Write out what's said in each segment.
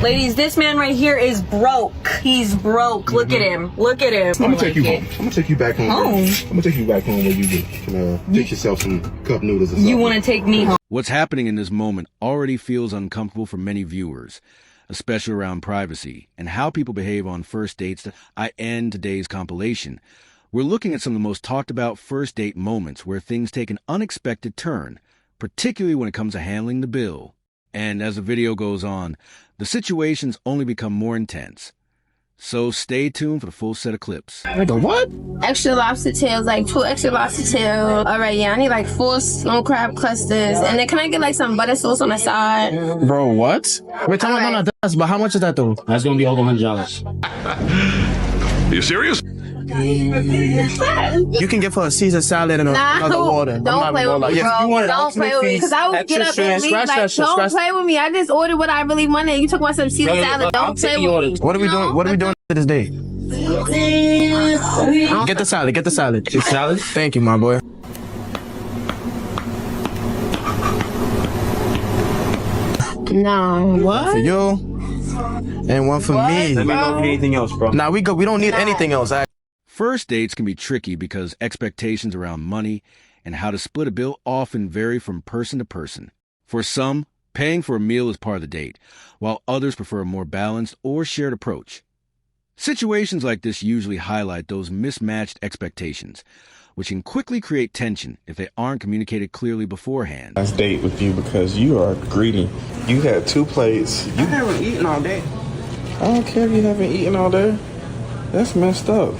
Ladies, this man right here is broke. He's broke. Look at him. Look at him. I'm gonna take you home. I'm gonna take you back home. I'm gonna take you back home where you can fix yourself some cup noodles or something. You want to take me home? What's happening in this moment already feels uncomfortable for many viewers, especially around privacy and how people behave on first dates. I end today's compilation. We're looking at some of the most talked about first date moments where things take an unexpected turn, particularly when it comes to handling the bill. And as the video goes on, the situations only become more intense. So stay tuned for the full set of clips. Like a what? Extra lobster tails, like 2 extra lobster tails. All right, yeah, I need like 4 snow crab clusters. And then can I get like some butter sauce on the side? Bro, what? Wait, tell me about that. But how much is that though? That's gonna be over $100. Are you serious? You can give her a Caesar salad and another water. Don't play with me, bro. Don't play with me, because I will get up and leave. Like, don't play with me. I just ordered what I really wanted. You talk about some Caesar salad. Don't play with me. What are we doing? What are we doing to this day? Get the salad. Get the salad. The salad? Thank you, my boy. No. What? For you and one for me. Let me know if you need anything else, bro. Nah, we go. We don't need anything else. First dates can be tricky because expectations around money and how to split a bill often vary from person to person. For some, paying for a meal is part of the date, while others prefer a more balanced or shared approach. Situations like this usually highlight those mismatched expectations, which can quickly create tension if they aren't communicated clearly beforehand. Last date with you because you are greedy. You had 2 plates. You haven't eaten all day. I don't care if you haven't eaten all day. That's messed up.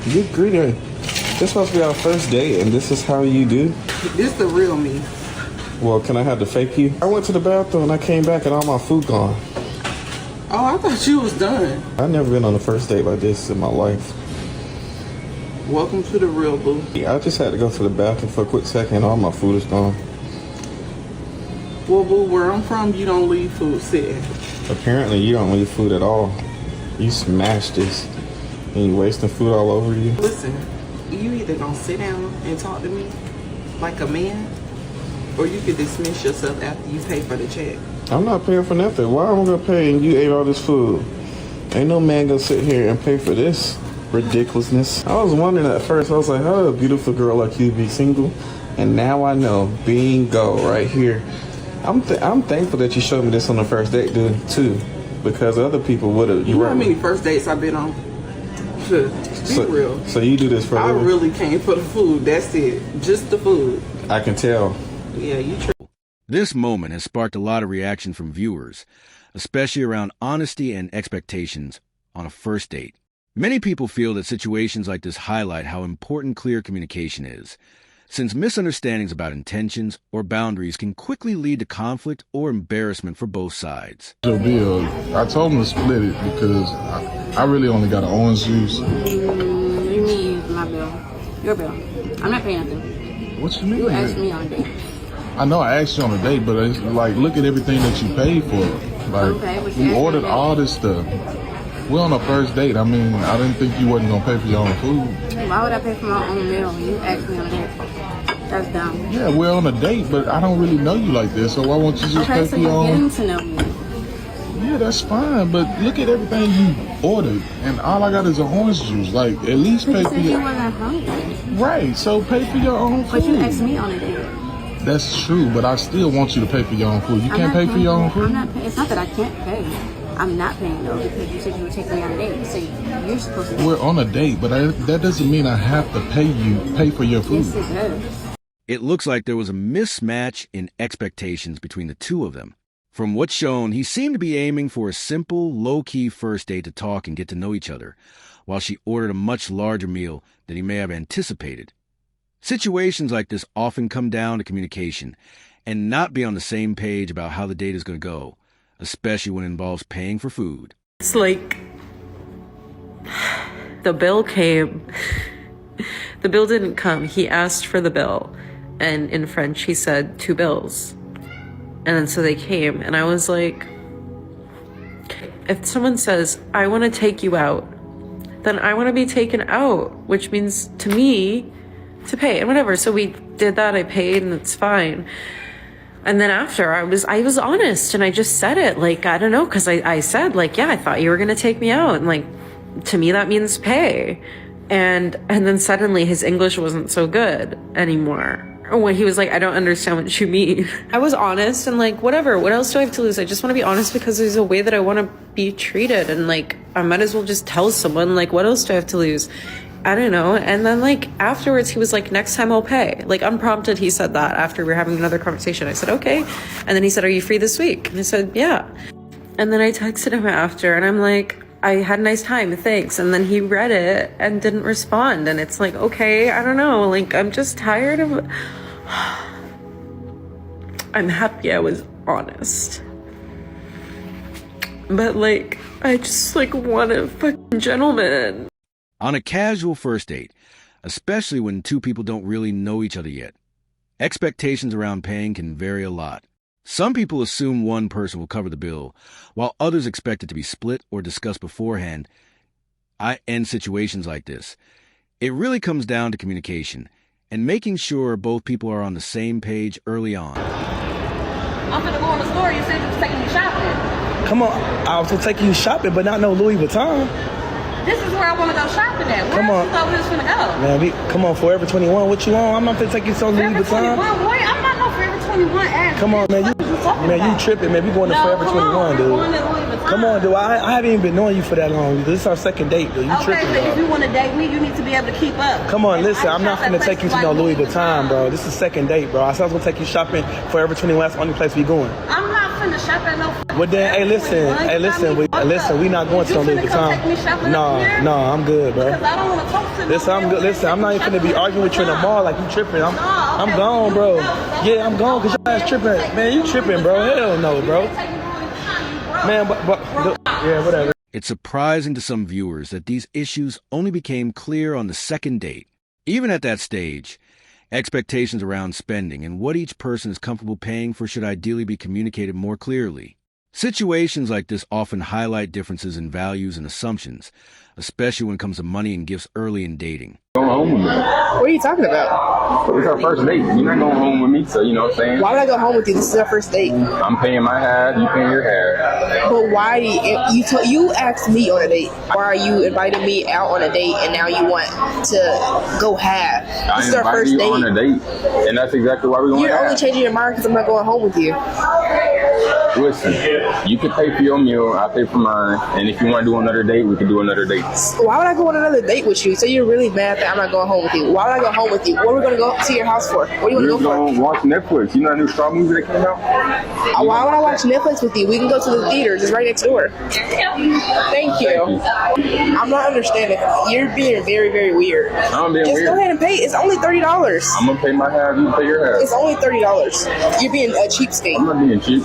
You're greedy. This supposed to be our first date, and this is how you do? This the real me. Well, can I have the fake you? I went to the bathroom and I came back and all my food gone. Oh, I thought you was done. I've never been on a first date like this in my life. Welcome to the real boo. I just had to go to the bathroom for a quick second and all my food is gone. Well, boo, where I'm from, you don't leave food sitting. Apparently, you don't leave food at all. You smashed this and you wasting food all over you. Listen, you either gonna sit down and talk to me like a man, or you could dismiss yourself after you pay for the check. I'm not paying for nothing. Why am I gonna pay and you ate all this food? Ain't no man gonna sit here and pay for this ridiculousness. I was wondering at first, I was like, how would a beautiful girl like you be single? And now I know, bingo, right here. I'm thankful that you showed me this on the first date, dude, too, because other people would have. You know how many first dates I've been on? Be real. So you do this for a living? I really came for the food. That's it. Just the food. I can tell. Yeah, you true. This moment has sparked a lot of reaction from viewers, especially around honesty and expectations on a first date. Many people feel that situations like this highlight how important clear communication is, since misunderstandings about intentions or boundaries can quickly lead to conflict or embarrassment for both sides. Your bill, I told him to split it because I really only got an orange juice. You mean my bill? Your bill. I'm not paying nothing. What you mean? You asked me on a date. I know I asked you on a date, but it's like, look at everything that you paid for. Like, okay, we ordered all this stuff. We're on a first date. I mean, I didn't think you wasn't gonna pay for your own food. Why would I pay for my own meal when you asked me on a date? That's dumb. Yeah, we're on a date, but I don't really know you like this, so why won't you just pay for your own? Okay, so you're getting to know me. Yeah, that's fine, but look at everything you ordered, and all I got is an orange juice. Like, at least pay for You your... wasn't hungry. Right, so pay for your own food. But you asked me on a date. That's true, but I still want you to pay for your own food. You can't pay for your own food? I'm not paying. It's not that I can't pay. I'm not paying though because you said you would take me on a date. So you're supposed to. We're on a date, but that doesn't mean I have to pay for your food. Yes, it does. It looks like there was a mismatch in expectations between the two of them. From what's shown, he seemed to be aiming for a simple, low-key first date to talk and get to know each other, while she ordered a much larger meal than he may have anticipated. Situations like this often come down to communication and not be on the same page about how the date is going to go, especially when it involves paying for food. It's like the bill came. The bill didn't come. He asked for the bill. And in French, he said 2 bills. And then so they came. And I was like, if someone says, I want to take you out, then I want to be taken out, which means to me to pay and whatever. So we did that. I paid and it's fine. And then after I was honest and I just said it, like, I don't know, because I said, like, yeah, I thought you were going to take me out. And like, to me, that means pay. And then suddenly his English wasn't so good anymore. When he was like, I don't understand what you mean. I was honest and like, whatever, what else do I have to lose? I just want to be honest because there's a way that I want to be treated. And like, I might as well just tell someone, like, what else do I have to lose? I don't know. And then like afterwards he was like, next time I'll pay. Like unprompted, he said that after we were having another conversation. I said, okay. And then he said, are you free this week? And I said, yeah. And then I texted him after and I'm like, I had a nice time, thanks. And then he read it and didn't respond. And it's like, okay, I don't know. Like, I'm just tired of... I'm happy I was honest. But like, I just like want a fucking gentleman. On a casual first date, especially when two people don't really know each other yet, expectations around paying can vary a lot. Some people assume one person will cover the bill, while others expect it to be split or discussed beforehand. I end situations like this. It really comes down to communication and making sure both people are on the same page early on. I'm gonna go in the store. You said you was taking me shopping. Come on, I was gonna take you shopping, but not no Louis Vuitton. This is where I want to go shopping at. Where Come on. else you thought we was finna go? Man, come on, Forever 21. What you on? I'm not gonna take you to Louis Forever Vuitton. 21, boy. I'm not no Forever 21 ass. Come on, man. You tripping, man. We going to Forever 21, dude. Come on, dude. I haven't even been knowing you for that long. This is our second date, dude. You Okay, tripping, but bro. if you want to date me, you need to be able to keep up. Come on, And listen. I I'm not shop gonna at take you to places no like Louis Vuitton, bro. This is second date, bro. I said I was gonna take you shopping Forever 21. That's the only place we going. I'm not finna shop at no. Well then, hey, listen, we not going to no Louis Vuitton. No, I'm good, bro. Because I don't want to talk to Listen, I'm good. Listen, I'm not even gonna be arguing with you in the mall like you tripping. I'm gone, bro. Yeah, I'm gone because your ass tripping. Man, you tripping, bro. Hell no, bro. Man, but yeah, whatever. It's surprising to some viewers that these issues only became clear on the second date. Even at that stage, expectations around spending and what each person is comfortable paying for should ideally be communicated more clearly. Situations like this often highlight differences in values and assumptions, especially when it comes to money and gifts early in dating. Going home with me. What are you talking about? It's our first date. You're not going home with me, so you know what I'm saying? Why would I go home with you? This is our first date. I'm paying my half, you paying your half. But why? You asked me on a date. Why are you inviting me out on a date and now you want to go half? This is our first you date. on a date, and that's exactly why we're going You're half. only changing your mind because I'm not going home with you. Listen, you can pay for your meal, I pay for mine, and if you want to do another date, we can do another date. Why would I go on another date with you? So you're really mad that I'm not going home with you. Why would I go home with you? What are we going to go to your house for? What do you want to go for? We're going to watch Netflix. You know that new Straw movie that came out? Why would I watch Netflix with you? We can go to the theaters. It's right next door. Thank you. I'm not understanding. You're being very, very weird. I'm being Just weird. go ahead and pay. It's only $30. I'm going to pay my half, you pay your half. It's only $30. You're being a cheapskate. I'm not being cheap.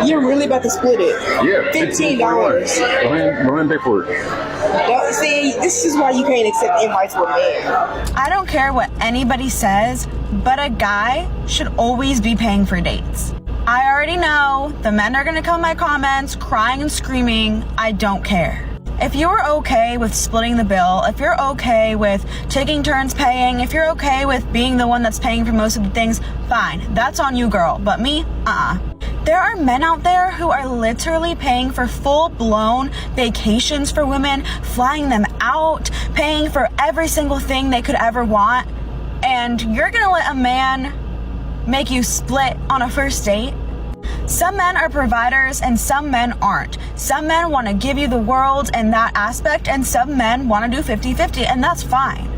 You're really about to split it. Yeah. $15. Go ahead and pay for it. See, this is why you can't accept invites with men. I don't care what anybody says, but a guy should always be paying for dates. I already know the men are gonna come in my comments crying and screaming. I don't care. If you're okay with splitting the bill, if you're okay with taking turns paying, if you're okay with being the one that's paying for most of the things, fine. That's on you, girl. But me, There are men out there who are literally paying for full-blown vacations for women, flying them out, paying for every single thing they could ever want. And you're gonna let a man make you split on a first date? Some men are providers and some men aren't. Some men want to give you the world in that aspect and some men want to do 50-50, and that's fine.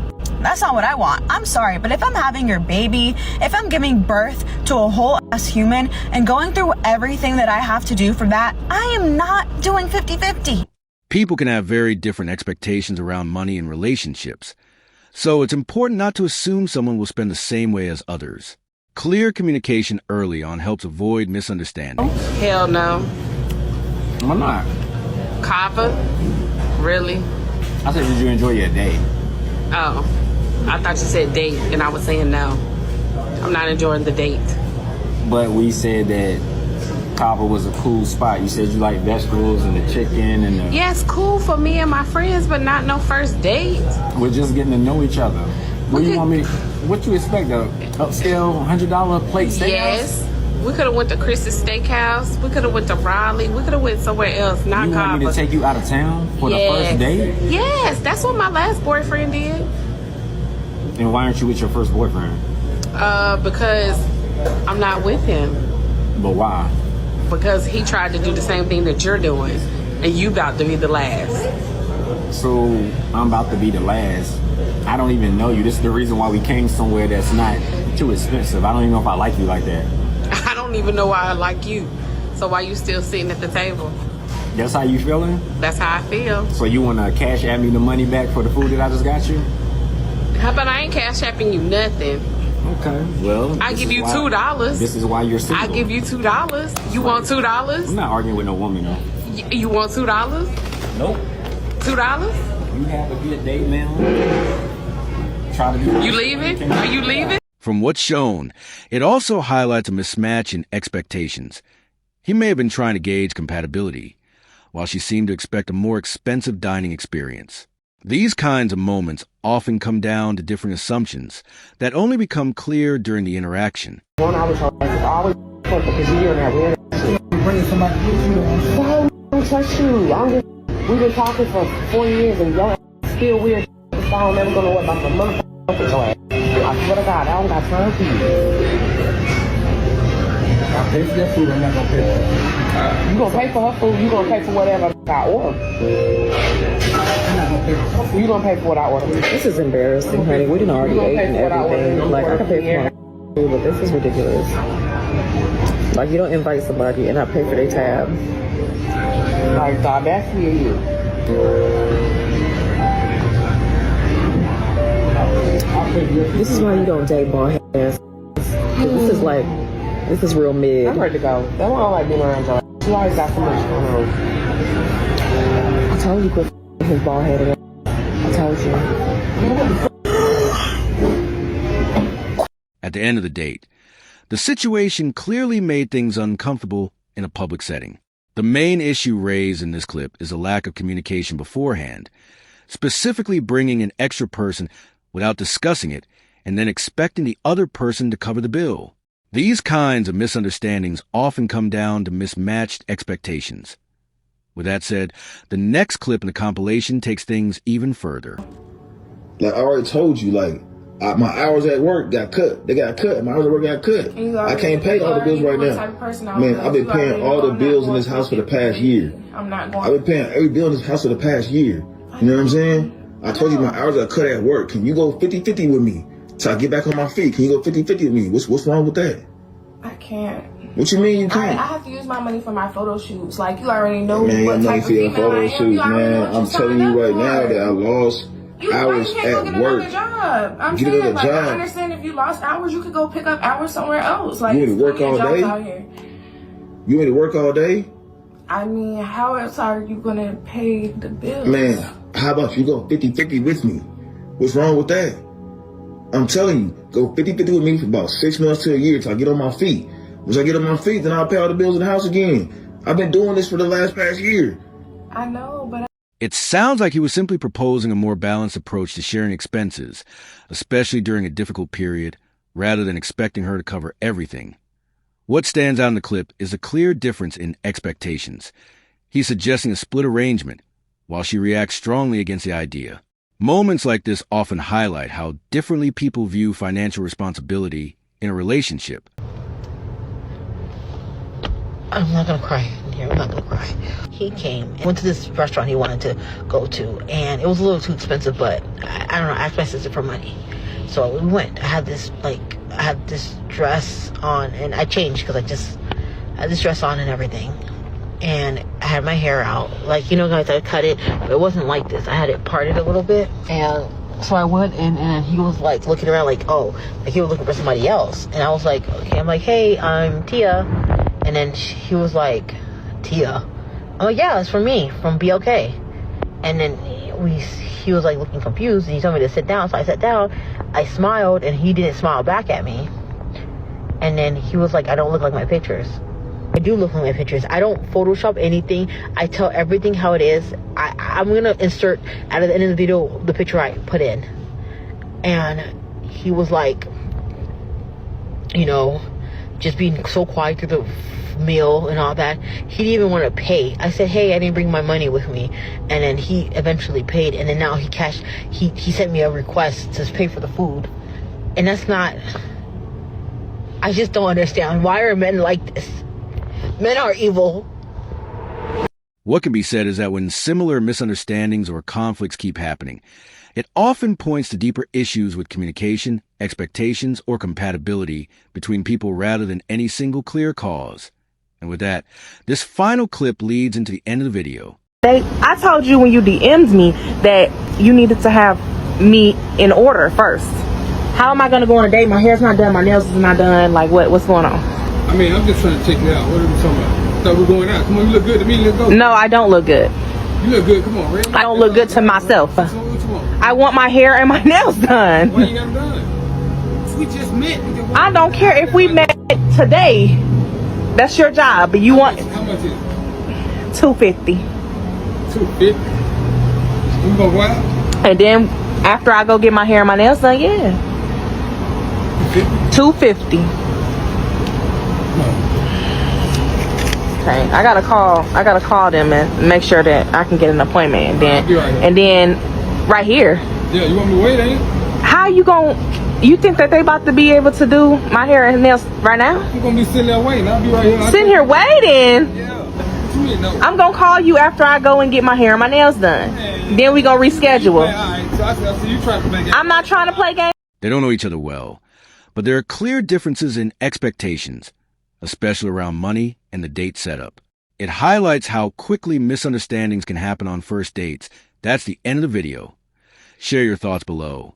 That's not what I want. I'm sorry, but if I'm having your baby, if I'm giving birth to a whole ass human and going through everything that I have to do for that, I am not doing 50-50. People can have very different expectations around money and relationships, so it's important not to assume someone will spend the same way as others. Clear communication early on helps avoid misunderstandings. Hell no. Why not? Copper? Really? I said, did you enjoy your day? Oh, I thought you said date, and I was saying no. I'm not enjoying the date. But we said that Copper was a cool spot. You said you like vegetables and the chicken and the... Yeah, it's cool for me and my friends, but not no first date. We're just getting to know each other. What do you want me what you expect though? Upscale $100 plate steakhouse? Yes. We could have went to Chris's Steakhouse. We could have went to Raleigh. We could have went somewhere else. Not You want me to take you out of town for the first date? Yes, that's what my last boyfriend did. And why aren't you with your first boyfriend? Because I'm not with him. But why? Because he tried to do the same thing that you're doing, and you about to be the last. So I'm about to be the last. I don't even know you. This is the reason why we came somewhere that's not too expensive. I don't even know if I like you like that. I don't even know why I like you. So why you still sitting at the table? That's how you feeling? That's how I feel. So you want to cash at me the money back for the food that I just got you? How about I ain't cash apping you nothing? Okay, well, I give you $2. This is why you're single. I give you $2. You want $2? I'm not arguing with no woman though. You want $2? Nope. $2? You have a good date, man. Try to be. You leaving? Are you leaving? From what's shown, it also highlights a mismatch in expectations. He may have been trying to gauge compatibility, while she seemed to expect a more expensive dining experience. These kinds of moments often come down to different assumptions that only become clear during the interaction. One hour always because you're in that weird shit. Bringing somebody to you. I don't trust you. We've been talking for 4 years and y'all still weird. So I'm never gonna worry about the motherfucker your ass. I swear to God, I don't got time for you. I'll pay for your food. I'm not gonna pay for it. You gonna pay for her food? You gonna pay for whatever I order? You gonna pay for what I order? This is embarrassing, honey. We didn't already ate and everything. Like, I can pay for my food, but this is ridiculous. Like, you don't invite somebody and I pay for their tab. Like, the audacity of you. This is why you don't date bald heads. This is real mid. I'm ready to go. That's why I don't like being around y'all. You always got so much going on. I told you quit his bald head. I told you. At the end of the date, the situation clearly made things uncomfortable in a public setting. The main issue raised in this clip is a lack of communication beforehand, specifically bringing an extra person without discussing it and then expecting the other person to cover the bill. These kinds of misunderstandings often come down to mismatched expectations. With that said, the next clip in the compilation takes things even further. Like I already told you, like my hours at work got cut. They got cut. My hours at work got cut. I can't pay all the bills right now. Man, I've been paying all the bills in this house for the past year. I've been paying every bill in this house for the past year. You know what I'm saying? I told you my hours got cut at work. Can you go 50-50 with me? So I get back on my feet. Can you go 50-50 with me? What's wrong with that? I can't. What you mean you can't? I have to use my money for my photo shoots. Like, you already know what type of female photo I am. shoots, man. I'm telling you right now that I lost hours at work. I'm Get saying, another like, job. I understand if you lost hours, you could go pick up hours somewhere else. Like, You want to work all day? You want to work all day? I mean, how else are you gonna pay the bills? Man, how about you go 50-50 with me? What's wrong with that? I'm telling you, go 50-50 with me for about 6 months to a year till I get on my feet. Once I get on my feet, then I'll pay all the bills in the house again. I've been doing this for the past year. I know, but It sounds like he was simply proposing a more balanced approach to sharing expenses, especially during a difficult period, rather than expecting her to cover everything. What stands out in the clip is a clear difference in expectations. He's suggesting a split arrangement, while she reacts strongly against the idea. Moments like this often highlight how differently people view financial responsibility in a relationship. I'm not gonna cry here. I'm not gonna cry. He came and went to this restaurant he wanted to go to, and it was a little too expensive, but I don't know, I asked my sister for money. So we went. I had this dress on, and I changed because I had this dress on and everything. And I had my hair out. Like, you know, guys, I cut it, but it wasn't like this. I had it parted a little bit. And so I went in, and he was like looking around like, oh, like he was looking for somebody else. And I was like, okay, I'm like, hey, I'm Tia. And then he was like, Tia? I'm like, yeah, it's for me, from BLK. And then he was like looking confused, and he told me to sit down. So I sat down, I smiled, and he didn't smile back at me. And then he was like, I don't look like my pictures. I do look like my pictures. I don't Photoshop anything. I tell everything how it is. I'm going to insert, at the end of the video, the picture I put in. And he was like, you know, just being so quiet through the meal and all that. He didn't even want to pay. I said, hey, I didn't bring my money with me. And then he eventually paid. And then now he sent me a request to pay for the food. And that's not, I just don't understand. Why are men like this? Men are evil. What can be said is that when similar misunderstandings or conflicts keep happening, it often points to deeper issues with communication, expectations, or compatibility between people rather than any single clear cause. And with that, this final clip leads into the end of the video. I told you when you DM'd me that you needed to have me in order first. How am I going to go on a date? My hair's not done, my nails is not done. Like, what's going on? I mean, I'm just trying to check you out. What are we talking about? I thought we were going out. Come on, you look good to me. Let's go. No, I don't look good. You look good. Come on, Ray. I don't look good to myself. What you want? I want my hair and my nails done. Why you got them done? We just met. I don't care if we met today. That's your job. But you want How much is it? $250. $250. We gonna go out? And then after I go get my hair and my nails done, yeah. $250. Okay, I gotta call them and make sure that I can get an appointment, and then right here. Yeah, you want me to wait, ain't it? How you think that they about to be able to do my hair and nails right now? I'm gonna be sitting there waiting. I'll be right here. Sitting here waiting? Yeah. What you mean, no? I'm gonna call you after I go and get my hair and my nails done. Then we gonna reschedule. I'm not trying to play games. They don't know each other well, but there are clear differences in expectations, especially around money and the date setup. It highlights how quickly misunderstandings can happen on first dates. That's the end of the video. Share your thoughts below.